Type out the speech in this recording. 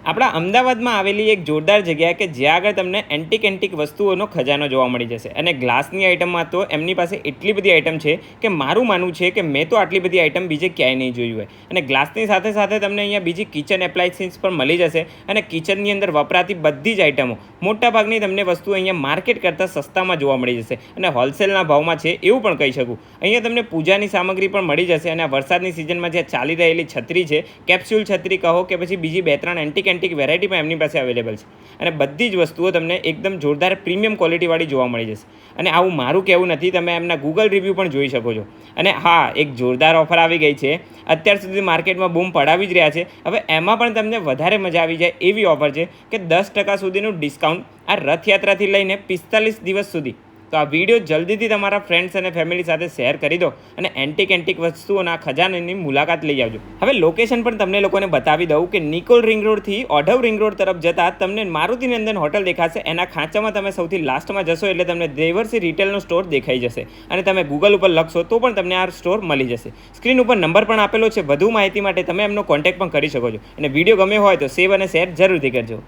આપણા અમદાવાદમાં આવેલી એક જોરદાર જગ્યા કે જ્યાં આગળ તમને એન્ટિક વસ્તુઓનો ખજાનો જોવા મળી જશે. અને ગ્લાસની આઇટમમાં તો એમની પાસે એટલી બધી આઇટમ છે કે મારું માનવું છે કે મેં તો આટલી બધી આઇટમ બીજે ક્યાંય નહીં જોયું હોય. અને ગ્લાસની સાથે સાથે તમને અહીંયા બીજી કિચન એપ્લાયન્સીસ પણ મળી જશે. અને કિચનની અંદર વપરાતી બધી જ આઇટમો મોટાભાગની તમને વસ્તુ અહીંયા માર્કેટ કરતાં સસ્તામાં જોવા મળી જશે અને હોલસેલના ભાવમાં છે એવું પણ કહી શકું. અહીંયા તમને પૂજાની સામગ્રી પણ મળી જશે. અને વરસાદની સિઝનમાં જે ચાલી રહેલી છત્રી છે, કેપ્સ્યુલ છત્રી કહો કે પછી બીજી 2-3 એન્ટિક વેરાયટી પણ એમની પાસે અવેલેબલ છે. અને બધી જ વસ્તુઓ તમને એકદમ જોરદાર પ્રીમિયમ ક્વોલિટીવાળી જોવા મળી જશે. અને આવું મારું કહેવું નથી, તમે એમના ગૂગલ રિવ્યૂ પણ જોઈ શકો છો. અને હા, એક જોરદાર ઓફર આવી ગઈ છે. અત્યાર સુધી માર્કેટમાં બૂમ પડાવી જ રહ્યા છે. હવે એમાં પણ તમને વધારે મજા આવી જાય એવી ઓફર છે કે 10% સુધીનું ડિસ્કાઉન્ટ આ રથયાત્રાથી લઈને 45 દિવસ સુધી. તો આ વિડીયો જલ્દીથી તમારા ફ્રેન્ડ્સ અને ફેમિલી સાથે શેર કરી દો અને એન્ટિક વસ્તુઓના ખજાનાની મુલાકાત લઈ આવજો. હવે લોકેશન પણ તમને લોકોને બતાવી દઉં કે નિકોલ રિંગ રોડથી ઓઢવ રિંગ રોડ તરફ જતાં તમને મારુતિ નંદન હોટલ દેખાશે. એના ખાંચામાં તમે સૌથી લાસ્ટમાં જશો એટલે તમને દેવર્ષી રિટેલનો સ્ટોર દેખાઈ જશે. અને તમે ગૂગલ ઉપર લખશો તો પણ તમને આ સ્ટોર મળી જશે. સ્ક્રીન ઉપર નંબર પણ આપેલો છે. વધુ માહિતી માટે તમે એમનો કોન્ટેક્ટ પણ કરી શકો છો. અને વિડીયો ગમ્યો હોય તો સેવ અને શેર જરૂરથી કરજો.